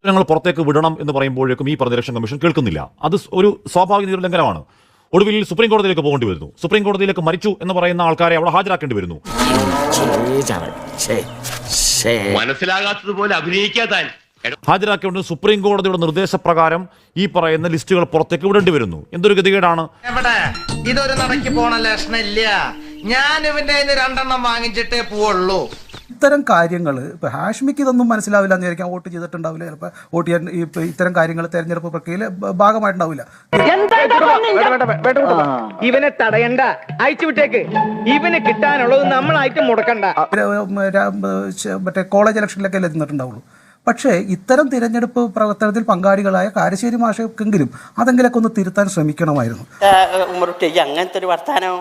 ഞങ്ങൾ പുറത്തേക്ക് വിടണം എന്ന് പറയുമ്പോഴേക്കും ഈ പറഞ്ഞ ഇലക്ഷൻ കമ്മീഷൻ കേൾക്കുന്നില്ല. അത് ഒരു സ്വാഭാവിക നിയമലംഘനമാണ്. ഒടുവിൽ സുപ്രീം കോടതിയിലേക്ക് പോകേണ്ടി വരുന്നു. സുപ്രീം കോടതിയിലേക്ക് മരിച്ചു എന്ന് പറയുന്ന ആൾക്കാരെ അവിടെ ഹാജരാക്കേണ്ടി വരുന്നു. മനസ്സിലാകാത്തതുപോലെ അഭിനയിക്കാതാൻ ഹാജരാക്കേണ്ട സുപ്രീം കോടതിയുടെ നിർദ്ദേശപ്രകാരം ഈ പറയുന്ന ലിസ്റ്റുകൾ പുറത്തേക്ക് വിടേണ്ടി വരുന്നു. എന്തൊരു ഗതികേടാണ്. ഇതൊരു നടക്കി പോണ ലക്ഷണില്ല. ഞാൻ ഇവന്റെ 2 വാങ്ങിച്ചിട്ടേ പോവുള്ളൂ. ഇത്തരം കാര്യങ്ങൾ ഇപ്പൊ ഹാഷ്മിക്ക് ഇതൊന്നും മനസ്സിലാവില്ല എന്ന് വിചാരിക്കാം. വോട്ട് ചെയ്തിട്ടുണ്ടാവില്ല, ചിലപ്പോൾ വോട്ട് ചെയ്യാൻ ഇത്തരം കാര്യങ്ങൾ തെരഞ്ഞെടുപ്പ് പ്രക്രിയയിൽ ഭാഗമായിട്ടുണ്ടാവില്ല. ഇവനെ തടയണ്ട, അയച്ചു വിട്ടേക്ക്. ഇവന് കിട്ടാനുള്ളത് നമ്മളായിട്ട് മുടക്കണ്ട. മറ്റേ കോളേജ് ഇലക്ഷനിലൊക്കെ എത്തുന്നിട്ടുണ്ടാവുള്ളൂ. പക്ഷേ ഇത്തരം തിരഞ്ഞെടുപ്പ് പ്രവർത്തനത്തിൽ പങ്കാളികളായ കാരശ്ശേരി മാഷക്കെങ്കിലും അതെങ്കിലൊക്കെ ഒന്ന് തിരുത്താൻ ശ്രമിക്കണമായിരുന്നു. അങ്ങനത്തെ ഒരു വർത്താനോ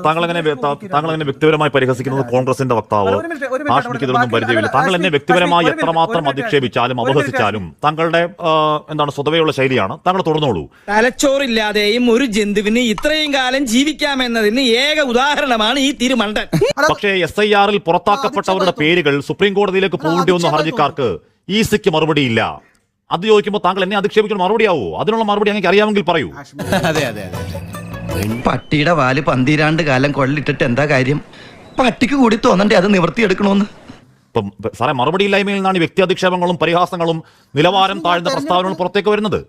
താങ്കൾ എങ്ങനെ വ്യക്തിപരമായി പരിഹസിക്കുന്നത് കോൺഗ്രസിന്റെ വക്താവ് ഹാഷ്മിക്ക് ഇതൊന്നും പരിചയമില്ല. താങ്കൾ എന്നെ വ്യക്തിപരമായി എത്രമാത്രം അധിക്ഷേപിച്ചാലും അപഹസിച്ചാലും താങ്കളുടെ എന്താണ് സ്വതവേയുള്ള ശൈലിയാണ്. താങ്കൾ തുടർന്നോളൂ. തലച്ചോറില്ലാതെയും ഒരു ജന്തുവിന് ഇത്രയും കാലം ജീവിക്കാമെന്നതിന് ഏക ഉദാഹരണമാണ് ഈ തിരുമണ്ടൻ. പക്ഷേ SIR-ൽ പുറത്താക്കപ്പെട്ടവരുടെ പേരുകൾ സുപ്രീം കോടതിയിലേക്ക് പോകേണ്ടി വന്ന ഹർജിക്കാർക്ക് ഈസിക്ക് മറുപടിയില്ല. അത് ചോദിക്കുമ്പോൾ താങ്കൾ എന്നെ അധിക്ഷേപിക്കുന്ന മറുപടിയാവോ? അതിനുള്ള മറുപടി അങ്ങനെ അറിയാമെങ്കിൽ പറയൂ. പട്ടിയുടെ വാല് 12 കാലം കൊള്ളിട്ടിട്ട് എന്താ കാര്യം? പട്ടിക്ക് കൂടി തോന്നണ്ടേ അത് നിവർത്തിയെടുക്കണോന്ന്? ഇപ്പം സാറേ, മറുപടിയില്ലായ്മയിൽ നിന്നാണ് വ്യക്തി അധിക്ഷേപങ്ങളും പരിഹാസങ്ങളും നിലവാരം താഴ്ന്ന പ്രസ്താവനകൾ പുറത്തേക്ക് വരുന്നത്.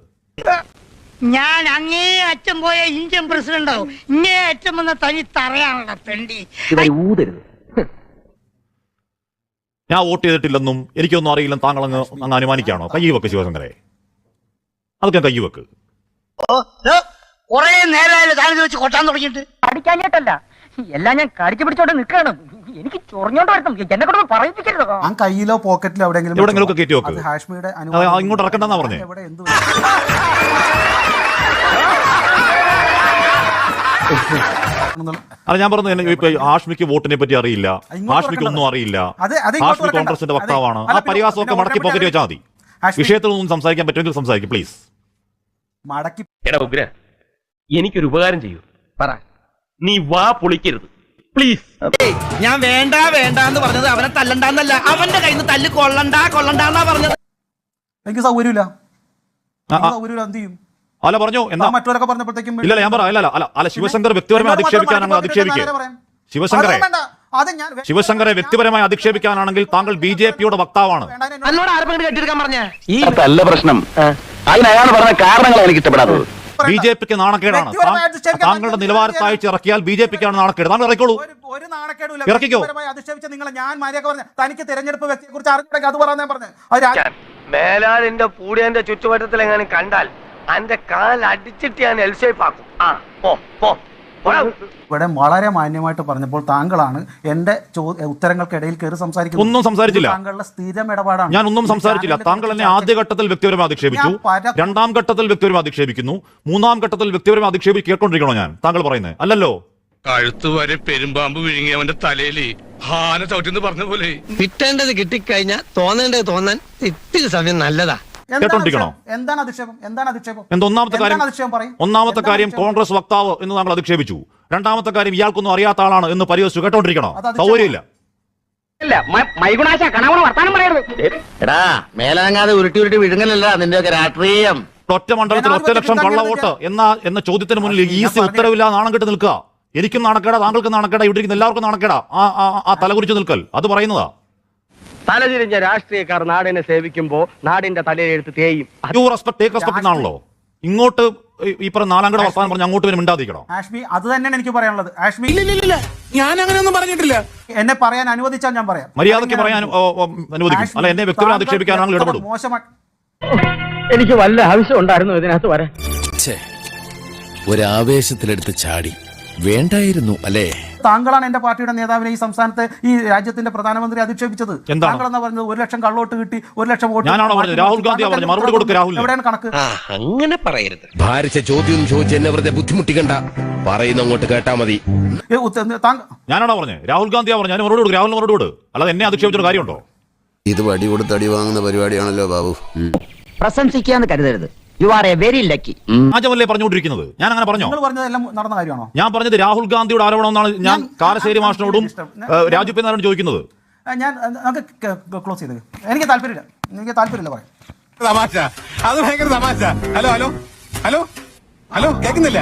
ഞാൻ അങ്ങേ അറ്റം പോയ ഇന്ത്യൻ പ്രസിഡന്റ് ആവും. ഇങ്ങേ അറ്റം വന്ന തനി തറയാണല്ലോ പെണ്ടി. ഞാൻ വോട്ട് ചെയ്തിട്ടില്ലെന്നും എനിക്കൊന്നും അറിയില്ലെന്നും താങ്കൾ അങ്ങ് അനുമാനിക്കുകയാണോ? കയ്യുവെക്ക് ശിവശങ്കരെ, അതൊക്കെ കയ്യുവെക്ക്. കൊറേ നേരമായാലും താങ്കൾ വെച്ച് കൊട്ടാൻ തുടങ്ങിയിട്ട്. അടിക്കാഞ്ഞിട്ടല്ല, എല്ലാം ഞാൻ കടിച്ചു പിടിച്ചോണ്ട് നിൽക്കണം. എനിക്ക് ചൊറിഞ്ഞോണ്ട് വരണം, എന്നെ കൊണ്ട് പറയിപ്പിക്കരുത്. ആ കയ്യിലോ പോക്കറ്റിലോ എവിടെയെങ്കിലും ഒക്കെ കയറ്റി വെക്ക്. ഹാഷ്മിയുടെ ഇങ്ങോട്ട് ഇറക്കണ്ടെന്നാ പറഞ്ഞേ. അല്ല, ഞാൻ പറഞ്ഞു ഇപ്പൊ ഹാഷ്മിക്ക് വോട്ടിനെ പറ്റി അറിയില്ല, ഹാഷ്മിക്ക് ഒന്നും അറിയില്ല, ഹാഷ്മി കോൺഗ്രസിന്റെ വക്താവാണ്. ആ പരിഹാസമൊക്കെ മടക്കി പോക്കറ്റ് വെച്ചാൽ മതി. വിഷയത്തിൽ ഒന്നും സംസാരിക്കാൻ പറ്റുമെങ്കിൽ സംസാരിക്കും പ്ലീസ്. എനിക്കൊരു ഉപകാരം ചെയ്യൂ, പറ. നീ വാ പൊളിക്കരുത് പ്ലീസ്. ഞാൻ വേണ്ട എന്ന് പറഞ്ഞത് അവനെ തല്ലണ്ടെന്നല്ല, അവന്റെ കയ്യിൽ നിന്ന് തല്ല് കൊള്ളണ്ടാന്നാ പറഞ്ഞത്. എനിക്ക് സൗകര്യമില്ല. എന്ത് ചെയ്യും? അല്ല പറഞ്ഞു എന്നാ മറ്റവരൊക്കെ പറഞ്ഞപ്പോഴത്തേക്കും ഇല്ല ഞാൻ അല്ല ശിവശങ്കർ വ്യക്തിപരമായി അധിക്ഷേപിക്കാനാണെങ്കിൽ അധിക്ഷേപിക്കുക. ശിവശങ്കറെ വ്യക്തിപരമായി അധിക്ഷേപിക്കാനാണെങ്കിൽ താങ്കൾ BJP-യുടെ വക്താവാണ്. അല്ല പ്രശ്നം, അതിനയാൾ പറഞ്ഞ കാരണങ്ങൾ എനിക്ക് ഇഷ്ടപ്പെടാത്തത്. BJP-ക്ക് നാണക്കേടാണ്. താങ്കളുടെ നിലവാരത്താഴ്ച ഇറക്കിയാൽ BJP-ക്കാണ് നാണക്കേട്. താങ്കൾ ഇറക്കിക്കോളൂ. ഇറക്കിക്കോ. തനിക്ക് തെരഞ്ഞെടുപ്പ് വ്യക്തിയെ കുറിച്ച് അറിഞ്ഞെങ്കിൽ അത് പറയാൻ പറഞ്ഞു. മേലാൽ എന്റെ പൂടിയന്റെ ചുറ്റുവട്ടത്തിൽ എങ്ങനെ കണ്ടാൽ എന്റെ കാൽ അടിച്ചിട്ട് ഞാൻ എൽഷേപ്പാക്കും. ഇവിടെ വളരെ മാന്യമായിട്ട് പറഞ്ഞപ്പോൾ താങ്കളാണ് എന്റെ ഉത്തരങ്ങൾക്കിടയിൽ കയറി സംസാരിക്കുന്നത്. ഒന്നും സംസാരിച്ചില്ല. താങ്കളുടെ സ്ഥിരം ഇടപാടാണ്. ഞാൻ ഒന്നും സംസാരിച്ചില്ല. താങ്കൾ എന്നെ ആദ്യഘട്ടത്തിൽ വ്യക്തിപരമായി അധിക്ഷേപിച്ചു, 2ാം ഘട്ടത്തിൽ വ്യക്തിപരമായി അധിക്ഷേപിക്കുന്നു, 3ാം ഘട്ടത്തിൽ വ്യക്തിപരമായി അധിക്ഷേപിച്ച് കേട്ടോണ്ടിരിക്കണോ ഞാൻ താങ്കൾ പറയുന്നത്? അല്ലല്ലോ. കഴുത്ത് വരെ പെരുമ്പാമ്പ് വിഴുങ്ങി അവന്റെ തലയിൽ ഹാന ചവിട്ടിന്ന് പറഞ്ഞ പോലെ. കിട്ടേണ്ടത് കിട്ടിക്കഴിഞ്ഞാൽ തോന്നേണ്ടത് തോന്നാൻ ഇത്തിരി സമയം നല്ലതാ. കേട്ടോണ്ടിരിക്കണോ? എന്താണ് അധിക്ഷേപം? ഒന്നാമത്തെ കാര്യം കോൺഗ്രസ് വക്താവ് എന്ന് താങ്കൾ അധിക്ഷേപിച്ചു. 2ാമത്തെ കാര്യം ഇയാൾക്കൊന്നും അറിയാത്ത ആളാണ് എന്ന് പരിഹസിച്ചു. കേട്ടോണ്ടിരിക്കണോ? സൗകര്യമില്ല. മേലനങ്ങാതെ ഉരുട്ടി വിഴുങ്ങലല്ല നിന്റെയൊക്കെ രാഷ്ട്രീയം. ഒറ്റ മണ്ഡലത്തിൽ 1 ലക്ഷം കള്ളവോട്ട് എന്ന ചോദ്യത്തിന് മുന്നിൽ ഈസി ഉത്തരവില്ല നാണം കെട്ട് നിൽക്കുക. എനിക്കും നാണക്കേടാ, താങ്കൾക്ക് നാണക്കേടാ, ഇവിടെ ഇരിക്കുന്ന എല്ലാവർക്കും നാണക്കേടാ. ആ തലകുറിച്ച് നിൽക്കൽ അത് പറയുന്നതാ. തലതിരിഞ്ഞ രാഷ്ട്രീയക്കാർ നാടിനെ സേവിക്കുമ്പോ നാടിന്റെ തലയെടുത്ത് തേയും. ടേക്ക് റെസ്പെക്ട് എന്നാണല്ലോ. ഇങ്ങോട്ട് ഈ പറഞ്ഞ 4ാം ഘട്ട വർത്താനം പറഞ്ഞ് അങ്ങോട്ട് വരും മിണ്ടാതിരിക്കണോ? ഹാഷ്മി, അത് തന്നെയാണ് എനിക്ക് പറയാനുള്ളത്. ഹാഷ്മി, ഞാൻ അങ്ങനെയൊന്നും പറഞ്ഞിട്ടില്ല. എന്നെ പറയാൻ അനുവദിച്ചാൽ ഞാൻ പറയാം. മര്യാദയ്ക്ക് പറയാൻ അനുവദിക്കും. അല്ല, എന്നെ വ്യക്തിപരമായി അധിക്ഷേപിക്കാനാണെങ്കിൽ ഇടപെടും. എനിക്ക് വല്ല ആവശ്യം ഉണ്ടായിരുന്നു ഇതിനകത്ത് വരാൻ. ഒരാവേശത്തിലെടുത്ത് ചാടി വേണ്ടായിരുന്നു അല്ലേ? താങ്കളാണ് എന്റെ പാർട്ടിയുടെ നേതാവിനെ ഈ സംസ്ഥാനത്തെ ഈ രാജ്യത്തിന്റെ പ്രധാനമന്ത്രി അധിക്ഷേപിച്ചത്. താങ്കൾ എന്നാ പറഞ്ഞത് 1 ലക്ഷം കള്ളവോട്ട് കിട്ടി, 1 ലക്ഷം വോട്ട്. ഞാനാണോ പറഞ്ഞത്? രാഹുൽ ഗാന്ധിയാ പറഞ്ഞത്. മറുപടി കൊടുക്കുക. രാഹുൽ എവിടെയാണ് കണക്ക്? അങ്ങനെ പറയരുത്. ഭാരിച്ച ചോദ്യം ചോദിച്ച് എന്നെ വെറുതെ ബുദ്ധിമുട്ടിക്കണ്ട. പറയുന്ന അങ്ങോട്ട് കേട്ടാ മതി. ഞാനാണോ പറഞ്ഞത്? രാഹുൽ ഗാന്ധിയാ പറഞ്ഞത്. ഞാൻ മറുപടി കൊടുക്കും. രാഹുലിന് മറുപടി കൊടുക്കും. അല്ലാതെ എന്നെ അധിക്ഷേപിച്ചൊരു കാര്യമുണ്ടോ? ഇത് വടി കൊടുത്ത് അടി വാങ്ങുന്ന പരിപാടിയാണല്ലോ ബാബു. പ്രശംസിക്കാന്ന് കരുതരുത്. You are a very lucky. ആജമല്ലേ പറഞ്ഞുകൊണ്ടിരിക്കുന്നത്? ഞാൻ അങ്ങനെ പറഞ്ഞോ? പറഞ്ഞതെല്ലാം നടന്ന കാര്യമാണോ? ഞാൻ പറഞ്ഞത് രാഹുൽ ഗാന്ധിയുടെ ആരോപണം എന്നാണ് ഞാൻ കാരശ്ശേരി മാഷിനോടും രാജു പി നായരോടും ചോദിക്കുന്നത്. ഞാൻ ക്ലോസ് ചെയ്തത്. എനിക്ക് താല്പര്യമില്ല. എനിക്ക് താല്പര്യമില്ല പറയാം. തമാശ അത് ഭയങ്കര തമാശ. ഹലോ ഹലോ ഹലോ ഹലോ കേൾക്കുന്നില്ല?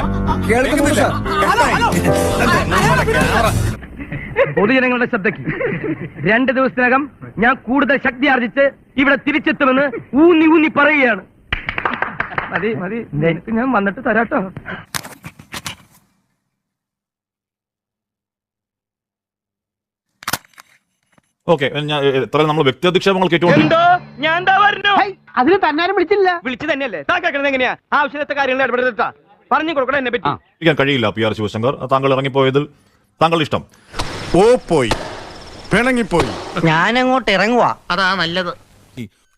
പൊതുജനങ്ങളുടെ ശ്രദ്ധയ്ക്ക് 2 ദിവസത്തിനകം ഞാൻ കൂടുതൽ ശക്തി ആർജിച്ച് ഇവിടെ തിരിച്ചെത്തുമെന്ന് ഊന്നി ഊന്നി പറയുകയാണ്. മതി മതി, ഞാൻ വന്നിട്ട് തരാട്ടോ. ഓക്കെ, ഇത്രയും നമ്മൾ വ്യക്തി അധിക്ഷേപങ്ങൾ കേട്ടുകൊണ്ട് എന്തോ ഞാൻ എന്താ പറഞ്ഞു? അതിന് തന്നാരും വിളിച്ചില്ല. വിളിച്ചു തന്നെയല്ലേ താ കേൾക്കണത്? എങ്ങനെയാ ആവശ്യത്തെ കാര്യങ്ങൾ ഇടപെടുത്താ പറഞ്ഞു കൊടുക്കണം എന്നെ പറ്റി. ഇരിക്കാൻ കഴിയില്ല. പി ആർ ശിവശങ്കർ, താങ്കൾ ഇറങ്ങിപ്പോയതിൽ താങ്കളുടെ ഇഷ്ടം? ഓ പോയി പിണങ്ങിപ്പോയി. ഞാൻ അങ്ങോട്ട് ഇറങ്ങുവാ, അതാ നല്ലത്.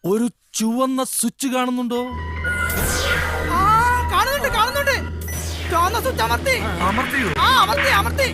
ഒരു ചുവന്ന സ്വിച്ച് കാണുന്നുണ്ടോ? കാണുന്നുണ്ട്. ചുവന്ന സ്വിച്ച് അമർത്തി.